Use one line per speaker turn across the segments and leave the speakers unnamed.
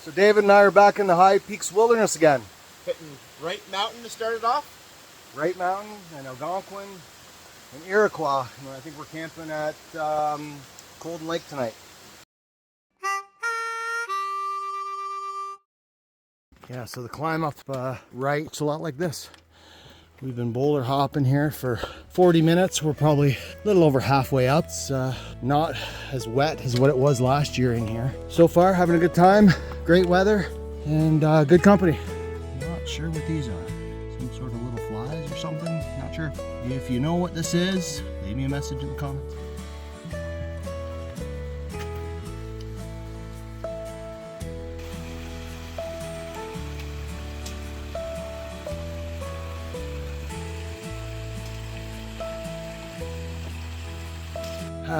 So David and I are back in the High Peaks Wilderness again.
Hitting Wright Mountain to start it off.
Wright Mountain and Algonquin and Iroquois. And I think we're camping at Golden Lake tonight. Yeah, so the climb up Wright, it's a lot like this. We've been boulder hopping here for 40 minutes. We're probably a little over halfway up. It's not as wet as what it was last year in here. So far, having a good time, great weather, and good company. Not sure what these are. Some sort of little flies or something, not sure. If you know what this is, leave me a message in the comments.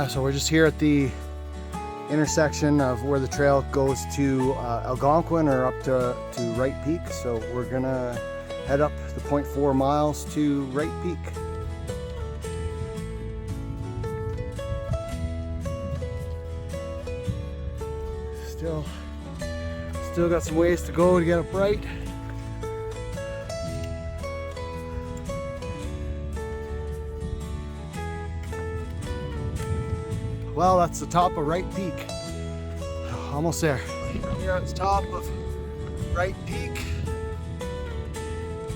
So we're just here at the intersection of where the trail goes to Algonquin or up to Wright Peak. So we're gonna head up the 0.4 miles to Wright Peak. Still got some ways to go to get up Wright. Well, that's the top of Wright Peak. Almost there. Here at the top of Wright Peak.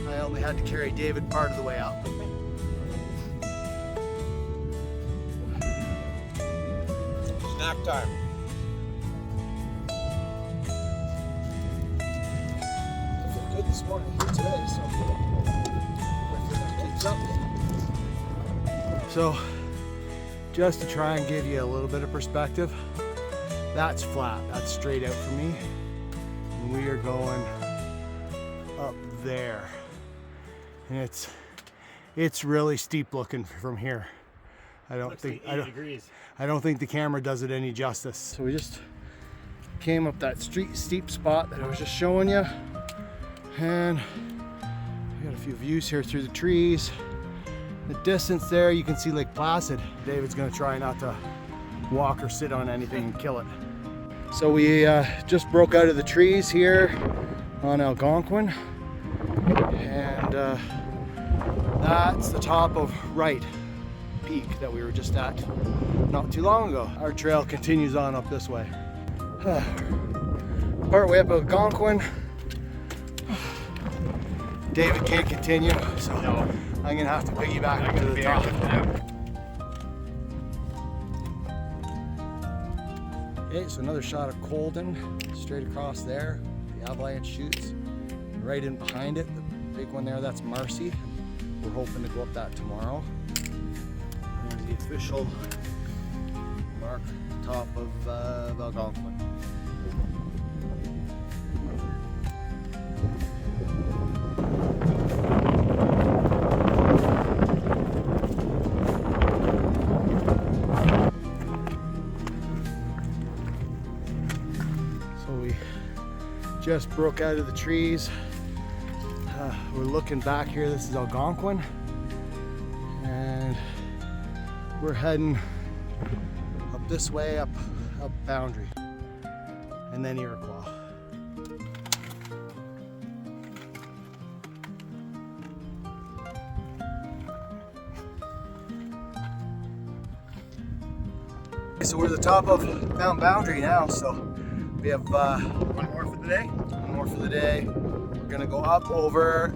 I only had to carry David part of the way up.
Snack time.
I feel good this morning here today, so hopefully that keeps up. So, just to try and give you a little bit of perspective, that's flat, that's straight out for me. And we are going up there. And it's really steep looking from here. I don't think the camera does it any justice. So we just came up that steep spot that I was just showing you. And we got a few views here through the trees. The distance there, you can see Lake Placid. David's gonna try not to walk or sit on anything and kill it. So we just broke out of the trees here on Algonquin. And that's the top of Wright Peak that we were just at not too long ago. Our trail continues on up this way. Part way up Algonquin. David can't continue, so no. I'm gonna have to piggyback up to the top. Okay, so another shot of Colden straight across there. The avalanche shoots right in behind it. The big one there, that's Marcy. We're hoping to go up that tomorrow. There's the official mark top of Algonquin. Just broke out of the trees. We're looking back here. This is Algonquin, and we're heading up this way, up Boundary, and then Iroquois. So we're at the top of Mount Boundary now. So we have one more for the day. One more for the day. We're gonna go up over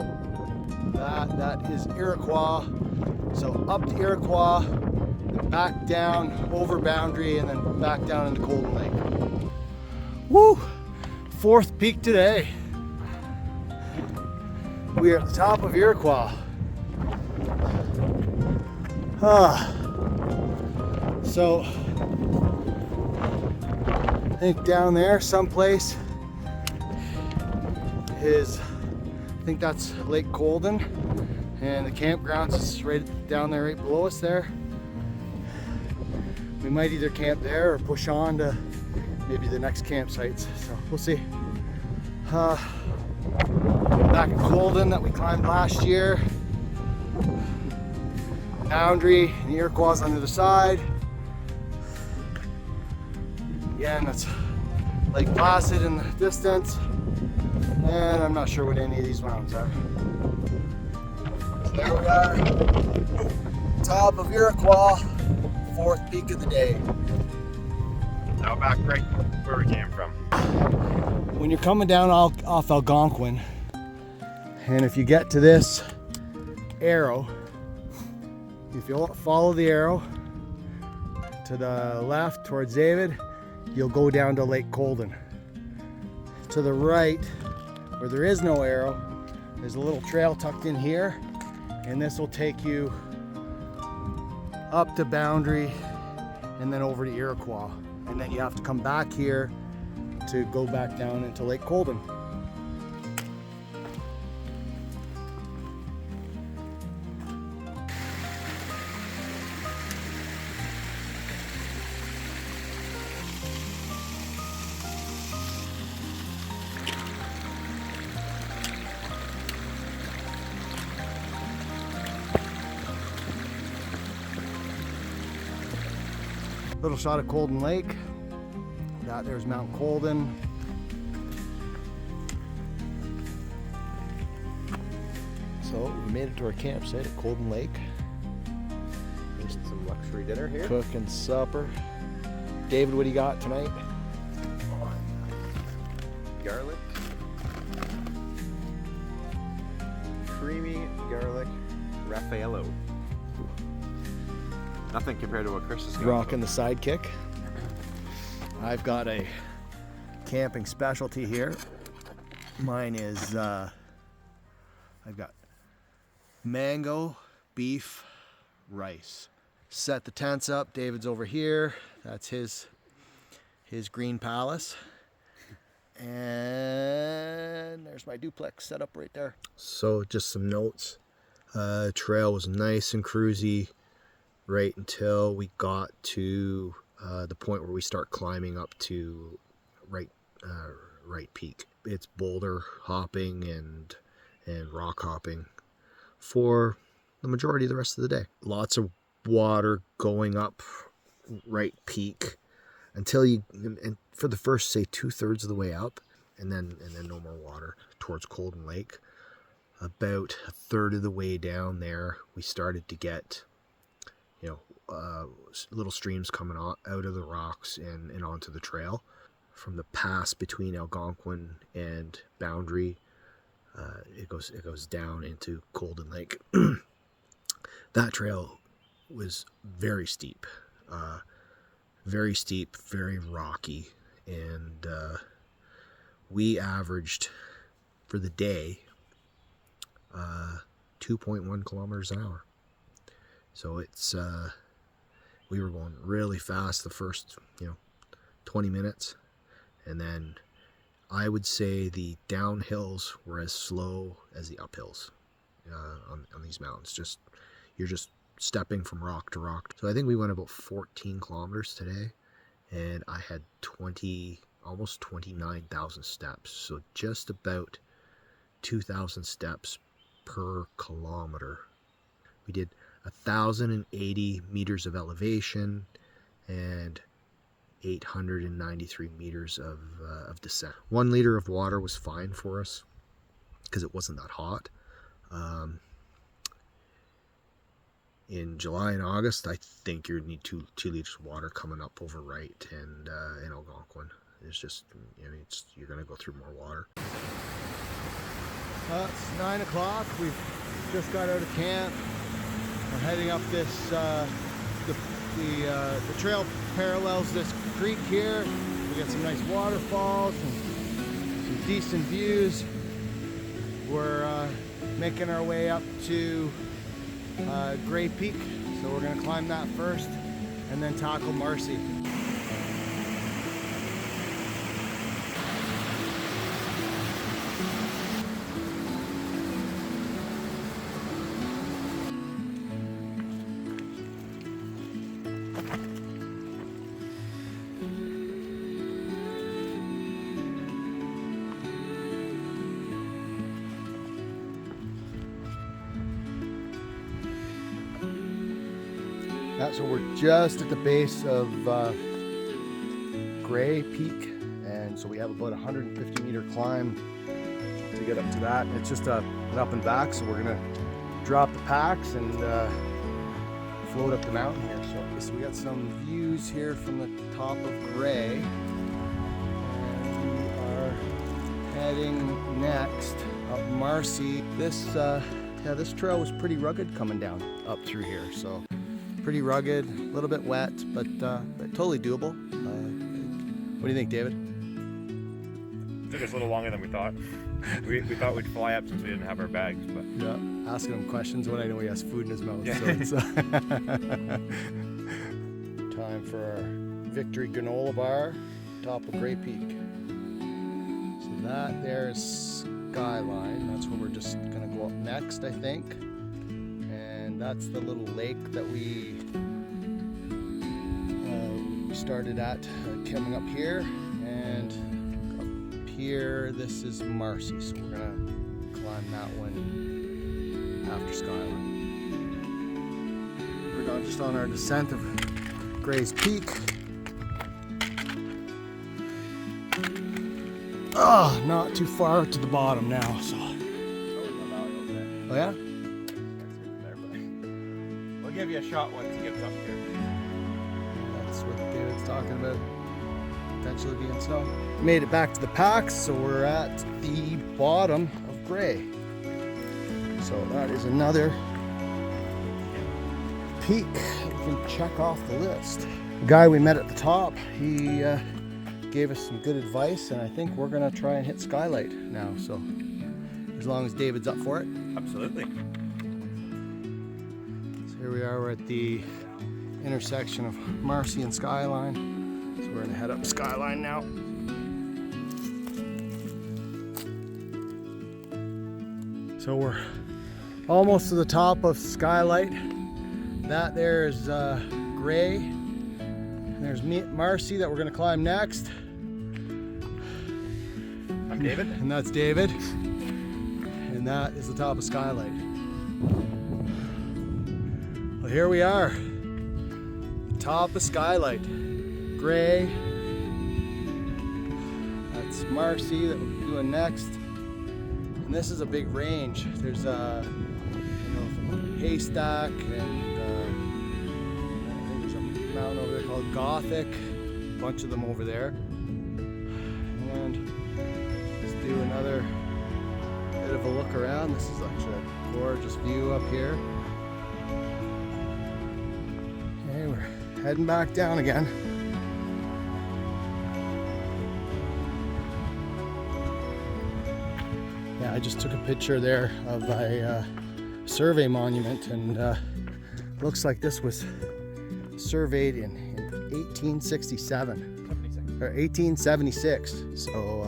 that is Iroquois. So up to Iroquois, and back down over Boundary, and then back down into Golden Lake. Woo! Fourth peak today. We are at the top of Iroquois. So I think down there someplace is, I think that's Lake Colden, and the campgrounds is right down there, right below us there. We might either camp there or push on to maybe the next campsites, so we'll see. Back at Colden that we climbed last year. Boundary and Iroquois on the other side. Again, that's Lake Placid in the distance, and I'm not sure what any of these mountains are. So there we are, top of Iroquois, 4th peak of the day.
Now back right where we came from.
When you're coming down off Algonquin, and if you get to this arrow, if you follow the arrow to the left towards David, you'll go down to Lake Colden. To the right, where there is no arrow, there's a little trail tucked in here, and this will take you up to Boundary and then over to Iroquois. And then you have to come back here to go back down into Lake Colden. Little shot of Colden Lake. That there's Mount Colden. So we made it to our campsite at Colden Lake.
Just some luxury dinner here.
Cooking supper. David, what do you got tonight?
Garlic. Creamy garlic Raffaello. Nothing compared to what Chris is going
Rocking the sidekick. I've got a camping specialty here. Mine is, I've got mango beef rice. Set the tents up. David's over here. That's his green palace. And there's my duplex set up right there. So just some notes. Trail was nice and cruisy right until we got to the point where we start climbing up to right peak. It's boulder hopping and rock hopping for the majority of the rest of the day. Lots of water going up right peak until you, and for the first, say, 2/3 of the way up, and then no more water towards Colden Lake. About 1/3 of the way down there, we started to get, little streams coming out of the rocks and onto the trail. From the pass between Algonquin and Boundary, it goes down into Colden Lake. That trail was very steep, very rocky, and we averaged for the day 2.1 kilometers an hour. So it's we were going really fast the first 20 minutes, and then I would say the downhills were as slow as the uphills on these mountains. You're just stepping from rock to rock. So I think we went about 14 kilometers today, and I had almost 29,000 steps. So just about 2,000 steps per kilometer. We did 1,080 meters of elevation and 893 meters of descent. 1 liter of water was fine for us because it wasn't that hot. In July and August, I think you need 2 liters of water coming up over Wright and in Algonquin. It's just, you're going to go through more water. It's 9 o'clock. We've just got out of camp. We're heading up this, the trail parallels this creek here. We got some nice waterfalls and some decent views. We're making our way up to Gray Peak, so we're going to climb that first and then tackle Marcy. So we're just at the base of Gray Peak, and And so we have about 150 meter climb to get up to that. It's just an up and back, so we're gonna drop the packs and float up the mountain here. So we got some views here from the top of Gray, and we are heading next up Marcy. This trail was pretty rugged coming down up through here, so pretty rugged, a little bit wet, but totally doable. What do you think, David?
It took us a little longer than we thought. We thought we'd fly up since we didn't have our bags, but
yeah, asking him questions when I know he has food in his mouth.
Yeah.
So it's time for our victory granola bar, top of Gray Peak. So that there is Skyline. That's where we're just gonna go up next, I think. And that's the little lake that we started at, coming up here, and up here this is Marcy, so we're gonna climb that one after Skyline. We're just on our descent of Gray's Peak. Oh, not too far to the bottom now, so. Oh yeah?
We'll give you a shot once he gets up here.
That's what David's talking about, potentially being snow. Made it back to the packs, so we're at the bottom of Gray. So that is another peak we can check off the list. The guy we met at the top, he gave us some good advice, and I think we're gonna try and hit Skylight now, so as long as David's up for it.
Absolutely.
So here we are, we're at the intersection of Marcy and Skyline. So we're gonna head up Skyline now. So we're almost to the top of Skylight. That there is Gray. And there's Marcy that we're gonna climb next.
I'm David.
And that's David. And that is the top of Skylight. Well, here we are. Top of Skylight. Gray. That's Marcy that we're doing next. And this is a big range. There's Haystack, and I think there's a mountain over there called Gothic. A bunch of them over there. And let's do another bit of a look around. This is actually a gorgeous view up here. Okay, we're heading back down again. Yeah, I just took a picture there of a survey monument, and looks like this was surveyed in 1867 or 1876. So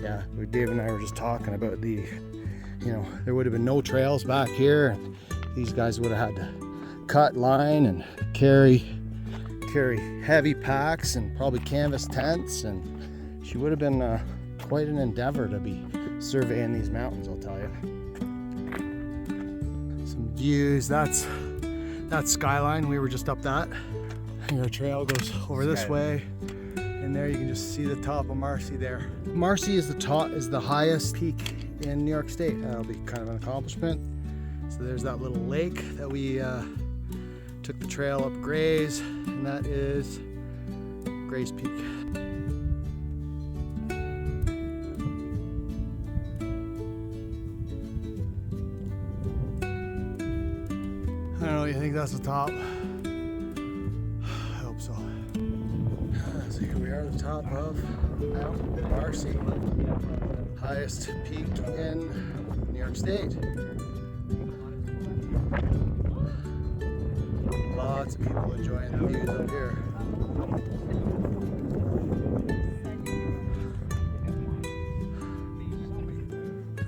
yeah, Dave and I were just talking about there would have been no trails back here, and these guys would have had to cut line and carry heavy packs and probably canvas tents, and she would have been quite an endeavor to be surveying these mountains, I'll tell you. Some views, that's Skyline. We were just up that. And our trail goes over this way, and there you can just see the top of Marcy there. Marcy is the highest peak in New York State. That'll be kind of an accomplishment. So there's that little lake that we took the trail up Gray's, and that is Gray's Peak. I don't know, you think that's the top? I hope so. So here we are at the top of Mount Marcy, highest peak in New York State. Lots of people enjoying the views up here.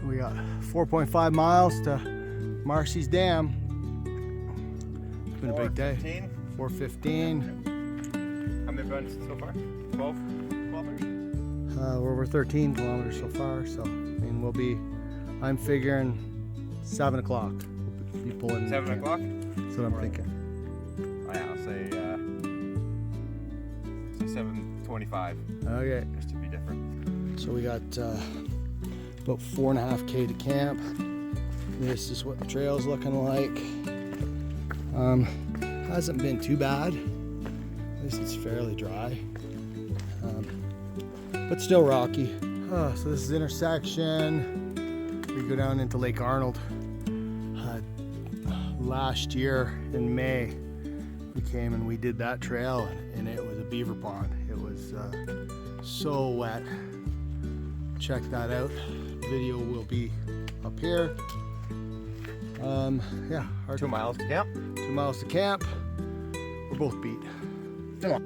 We got 4.5 miles to Marcy's Dam. It's been a big day. 4:15.
How many runs so far? 12 kilometers?
We're over 13 kilometers so far, so I mean I'm figuring 7 o'clock. We'll be pulling
7 o'clock?
That's what I'm thinking.
Yeah, I'll say 7:25.
Okay.
Just to be different.
So we got about 4.5K to camp. This is what the trail's looking like. Hasn't been too bad. At least it's fairly dry, but still rocky. So this is intersection. We go down into Lake Arnold. Last year in May, we came and we did that trail, and it was a beaver pond. It was so wet. Check that out. Video will be up here. Yeah,
2 miles to camp.
2 miles to camp. We're both beat. Come on.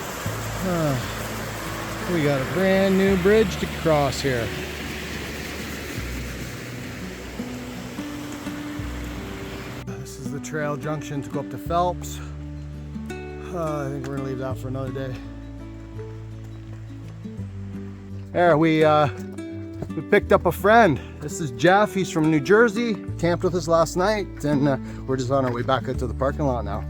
We got a brand new bridge to cross here. This is the trail junction to go up to Phelps. I think we're gonna leave that for another day. There, we picked up a friend. This is Jeff. He's from New Jersey. Camped with us last night, and we're just on our way back out to the parking lot now.